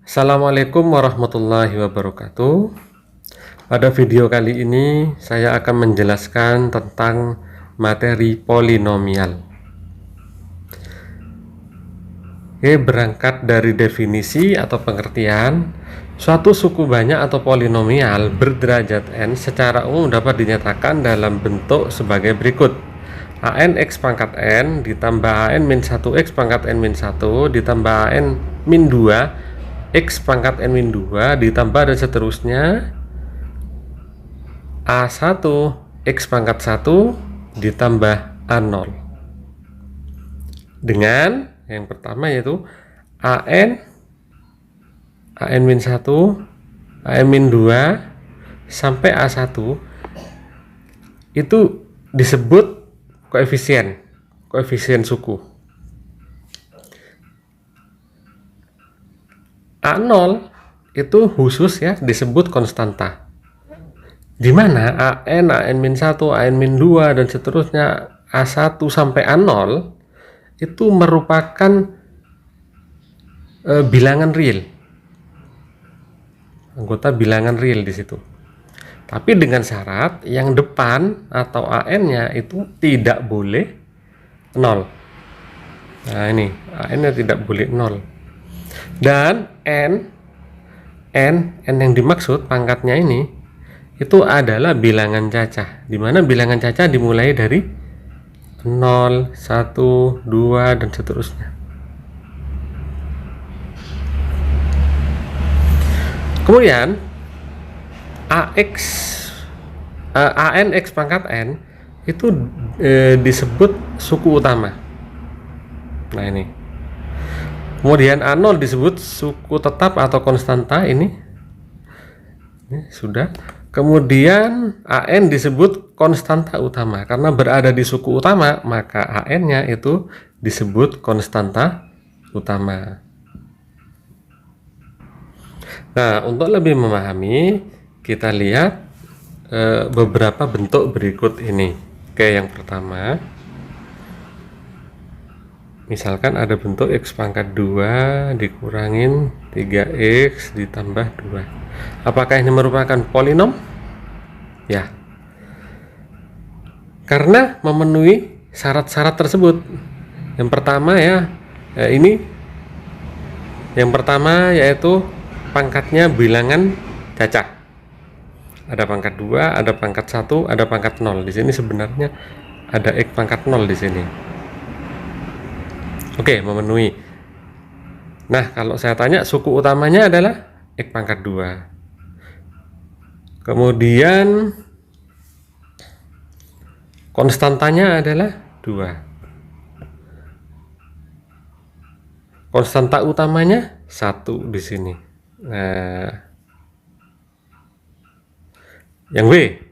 Assalamualaikum warahmatullahi wabarakatuh. Pada video kali ini saya akan menjelaskan tentang materi polinomial. Oke, berangkat dari definisi atau pengertian, suatu suku banyak atau polinomial berderajat n secara umum dapat dinyatakan dalam bentuk sebagai berikut: an x pangkat n ditambah an min 1 x pangkat n min 1 ditambah an min 2 x pangkat n min 2 ditambah dan seterusnya a1 x pangkat 1 ditambah a0 dengan yang pertama yaitu an min 1 an min 2 sampai a1 itu disebut koefisien suku. A0 itu khusus ya disebut konstanta, dimana an min 1 an min 2 dan seterusnya a1 sampai a0 itu merupakan bilangan real, anggota bilangan real di situ. Tapi dengan syarat yang depan atau an-nya itu tidak boleh 0. Nah ini an-nya tidak boleh 0. Dan n yang dimaksud pangkatnya ini itu adalah bilangan cacah, di mana bilangan cacah dimulai dari 0, 1, 2 dan seterusnya. Kemudian an x pangkat n itu disebut suku utama. Nah ini. Kemudian a0 disebut suku tetap atau konstanta, ini sudah. Kemudian an disebut konstanta utama, karena berada di suku utama maka an-nya itu disebut konstanta utama. Nah, untuk lebih memahami kita lihat beberapa bentuk berikut ini. Oke, yang pertama misalkan ada bentuk x pangkat 2 dikurangin 3x ditambah 2. Apakah ini merupakan polinom? Ya, karena memenuhi syarat-syarat tersebut. Yang pertama ya, ini yang pertama yaitu pangkatnya bilangan cacah. Ada pangkat 2, ada pangkat 1, ada pangkat 0. Di sini sebenarnya ada x pangkat 0 di sini. Oke, memenuhi. Nah, kalau saya tanya suku utamanya adalah x pangkat 2. Kemudian konstantanya adalah 2. Konstanta utamanya 1 di sini. Nah, yang B.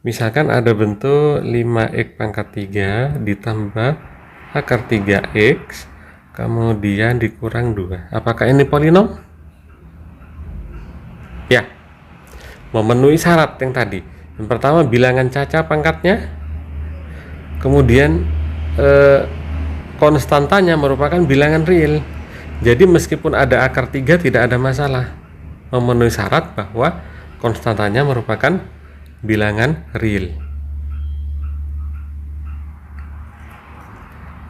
Misalkan ada bentuk 5x pangkat 3 ditambah akar 3x kemudian dikurang 2. Apakah ini polinom? Ya, memenuhi syarat yang tadi. Yang pertama bilangan cacah pangkatnya, kemudian konstantanya merupakan bilangan real. Jadi meskipun ada akar 3 tidak ada masalah, memenuhi syarat bahwa konstantanya merupakan bilangan real.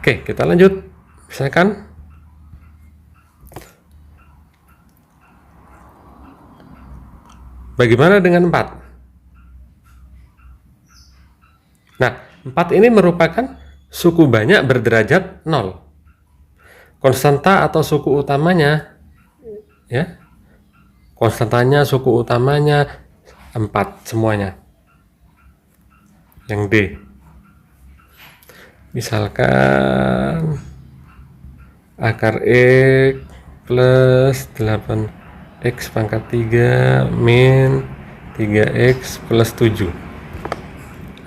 Oke, kita lanjut. Misalkan bagaimana dengan 4? Nah, 4 ini merupakan suku banyak berderajat 0. Konstanta atau suku utamanya ya. Konstantanya, suku utamanya 4 semuanya. Yang D. Misalkan akar x plus 8x pangkat 3 min 3x plus 7.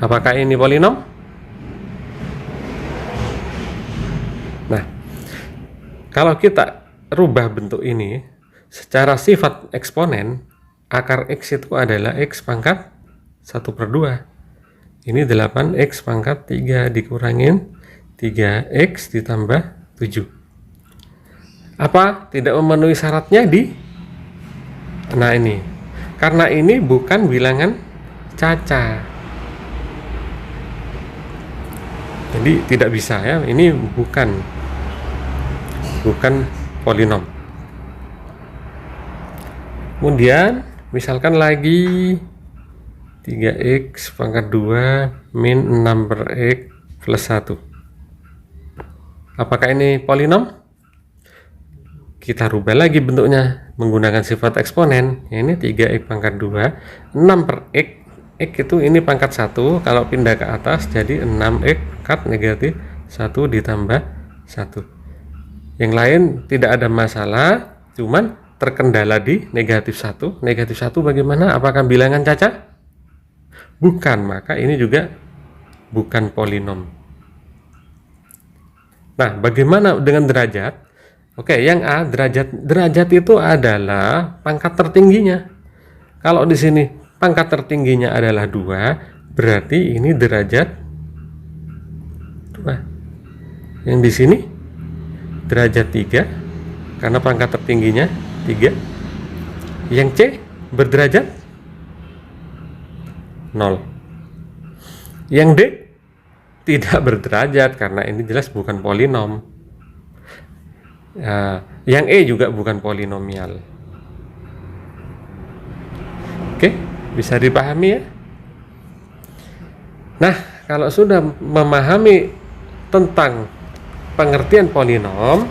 Apakah ini polinom? Nah, kalau kita rubah bentuk ini secara sifat eksponen, akar x itu adalah x pangkat 1/2. Ini 8x pangkat 3 dikurangin 3x ditambah 7. Apa? Tidak memenuhi syaratnya nah ini. Karena ini bukan bilangan caca. Jadi tidak bisa ya. Ini bukan polinom. Kemudian misalkan lagi 3x pangkat 2 min 6 per x plus 1. Apakah ini polinom? Kita rubah lagi bentuknya menggunakan sifat eksponen. Ini 3x pangkat 2, 6 per x. X itu ini pangkat 1, kalau pindah ke atas jadi 6x pangkat negatif 1 ditambah 1. Yang lain tidak ada masalah, cuman terkendala di negatif 1. Negatif 1 bagaimana? Apakah bilangan caca? Bukan, maka ini juga bukan polinom. Nah, bagaimana dengan derajat? Oke, yang A, derajat itu adalah pangkat tertingginya. Kalau di sini pangkat tertingginya adalah 2, berarti ini derajat 2. Yang di sini derajat 3 karena pangkat tertingginya 3. Yang C berderajat 0. Yang D tidak berderajat karena ini jelas bukan polinom. Yang E juga bukan polinomial. Oke, bisa dipahami ya? Nah, kalau sudah memahami tentang pengertian polinom,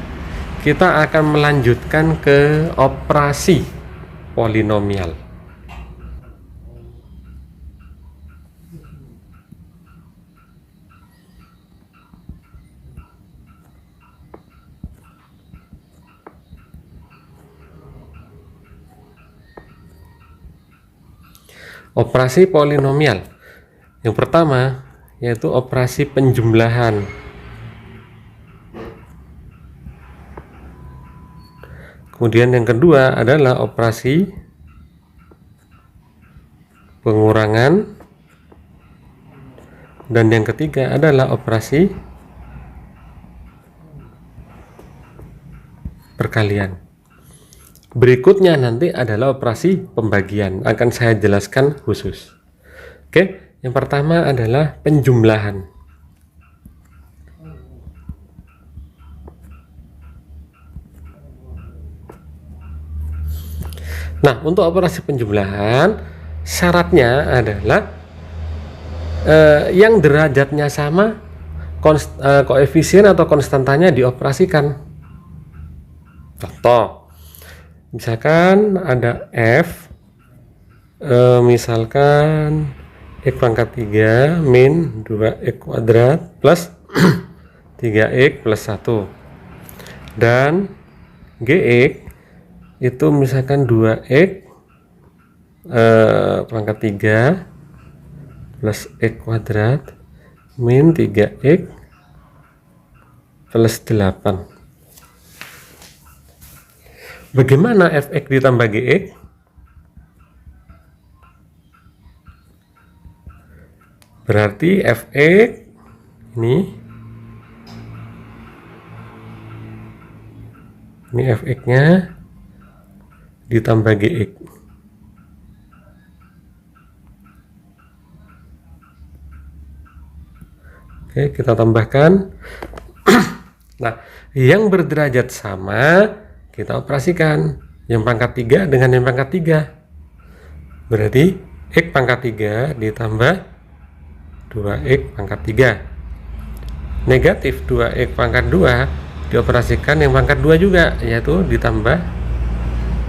kita akan melanjutkan ke operasi polinomial. Operasi polinomial. Yang pertama yaitu operasi penjumlahan. Kemudian yang kedua adalah operasi pengurangan. Dan yang ketiga adalah operasi perkalian. Berikutnya nanti adalah operasi pembagian, akan saya jelaskan khusus. Oke, yang pertama adalah penjumlahan. Nah, untuk operasi penjumlahan syaratnya adalah yang derajatnya sama, koefisien atau konstantanya dioperasikan. Contoh, misalkan ada F, misalkan X pangkat 3 min 2X kuadrat plus 3X plus 1. Dan GX itu misalkan 2X pangkat 3 plus X kuadrat min 3X plus 8. Bagaimana Fx ditambah Gx? Berarti Fx ini Fx-nya ditambah Gx. Oke, kita tambahkan. Nah, yang berderajat sama kita operasikan, yang pangkat 3 dengan yang pangkat 3. Berarti X pangkat 3 ditambah 2X pangkat 3. Negatif 2X pangkat 2 dioperasikan yang pangkat 2 juga, yaitu ditambah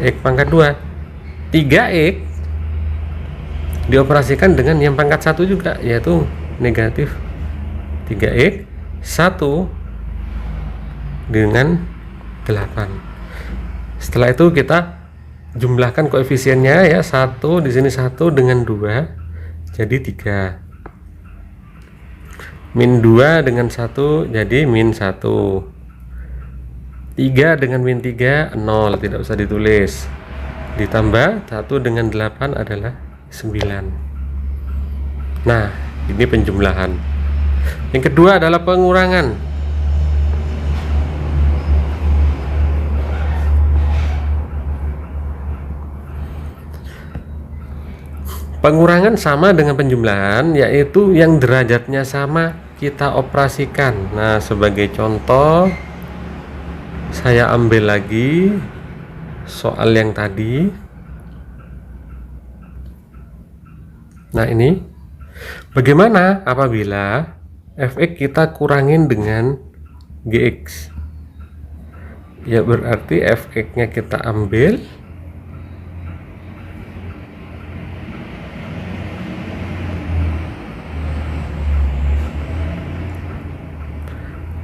X pangkat 2. 3X dioperasikan dengan yang pangkat 1 juga, yaitu negatif 3X 1 dengan 8. Setelah itu kita jumlahkan koefisiennya ya, 1 di sini 1 dengan 2 jadi 3. Min 2 dengan 1 jadi min 1. 3 dengan min 3 0, tidak usah ditulis. Ditambah 1 dengan 8 adalah 9. Nah, ini penjumlahan. Yang kedua adalah pengurangan. Pengurangan sama dengan penjumlahan, yaitu yang derajatnya sama kita operasikan. Nah, sebagai contoh, saya ambil lagi soal yang tadi. Nah, ini bagaimana apabila fx kita kurangin dengan gx? Ya berarti fx-nya kita ambil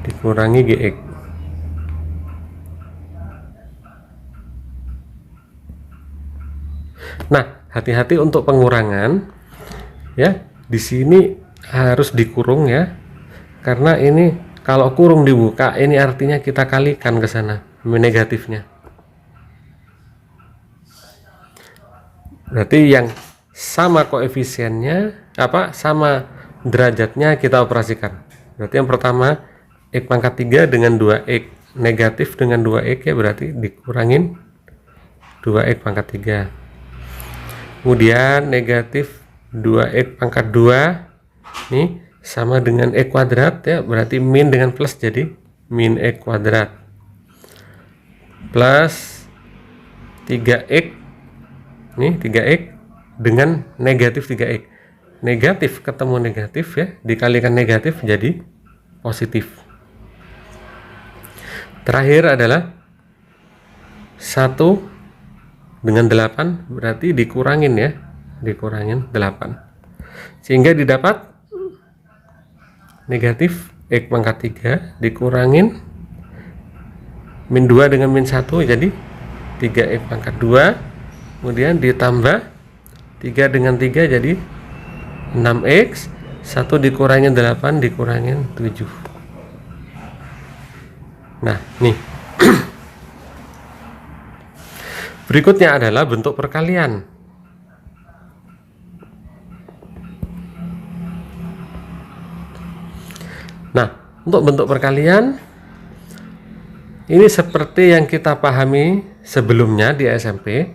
dikurangi gx. Nah, hati-hati untuk pengurangan ya. Di sini harus dikurung ya. Karena ini kalau kurung dibuka, ini artinya kita kalikan ke sana negatifnya. Berarti yang sama koefisiennya sama derajatnya kita operasikan. Berarti yang pertama x pangkat 3 dengan 2x, negatif dengan 2x ya, berarti dikurangin 2x pangkat 3. Kemudian negatif 2x pangkat 2 nih sama dengan x kuadrat ya, berarti min dengan plus jadi min x kuadrat plus 3x nih, 3x dengan negatif 3x. Negatif ketemu negatif ya, dikalikan negatif jadi positif. Terakhir adalah 1 dengan 8, berarti dikurangin ya, dikurangin 8. Sehingga didapat negatif x pangkat 3 dikurangin min 2 dengan min 1 jadi 3x pangkat 2. Kemudian ditambah 3 dengan 3 jadi 6x, 1 dikurangin 8 dikurangin 7. Nah, nih. Berikutnya adalah bentuk perkalian. Nah, untuk bentuk perkalian ini seperti yang kita pahami sebelumnya di SMP,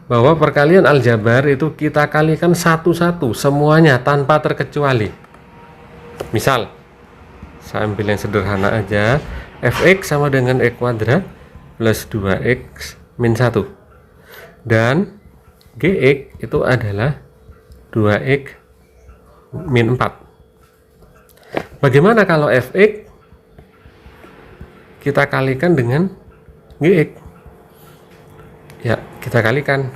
bahwa perkalian aljabar itu kita kalikan satu-satu semuanya tanpa terkecuali. Misal saya ambil yang sederhana aja, fx sama dengan x kuadrat plus 2x min 1 dan gx itu adalah 2x min 4. Bagaimana kalau fx kita kalikan dengan gx? Ya, kita kalikan.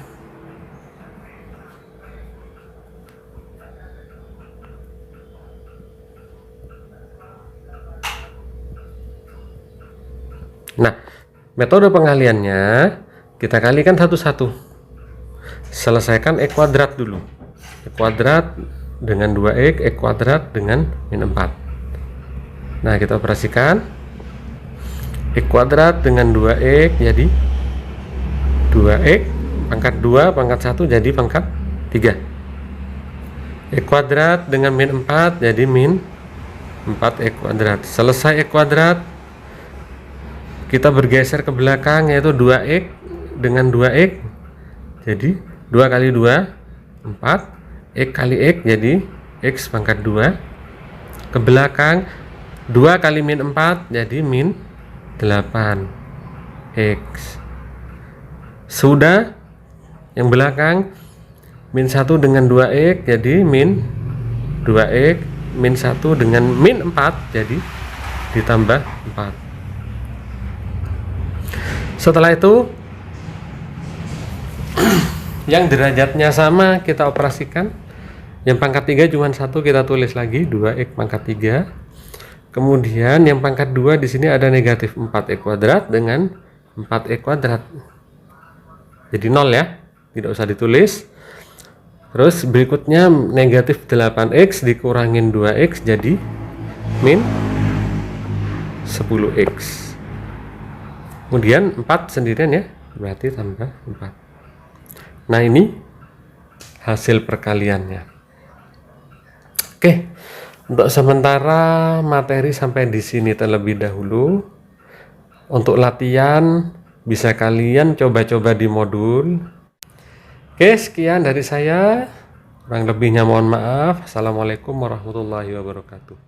Nah, metode pengaliannya kita kalikan satu-satu. Selesaikan x kuadrat dulu. X kuadrat dengan 2x, x kuadrat dengan min 4. Nah, kita operasikan. X kuadrat dengan 2x jadi 2x pangkat 2 pangkat 1 jadi pangkat 3. X kuadrat dengan min 4 jadi min 4x kuadrat. Selesai x kuadrat, kita bergeser ke belakang yaitu 2x dengan 2x jadi 2 kali 2 4, x kali x jadi x pangkat 2. Ke belakang 2 kali min 4 jadi min 8x. Sudah yang belakang min 1 dengan 2x jadi min 2x, min 1 dengan min 4 jadi ditambah 4. Setelah itu yang derajatnya sama kita operasikan. Yang pangkat 3 cuma 1 kita tulis lagi 2x pangkat 3. Kemudian yang pangkat 2 di sini ada negatif 4x kuadrat dengan 4x kuadrat. Jadi 0 ya, tidak usah ditulis. Terus berikutnya negatif 8x dikurangin 2x jadi min 10x. Kemudian 4 sendirian ya, berarti tambah 4. Nah, ini hasil perkaliannya. Oke, untuk sementara materi sampai di sini terlebih dahulu. Untuk latihan bisa kalian coba-coba di modul. Oke, sekian dari saya. Kurang lebihnya mohon maaf. Assalamualaikum warahmatullahi wabarakatuh.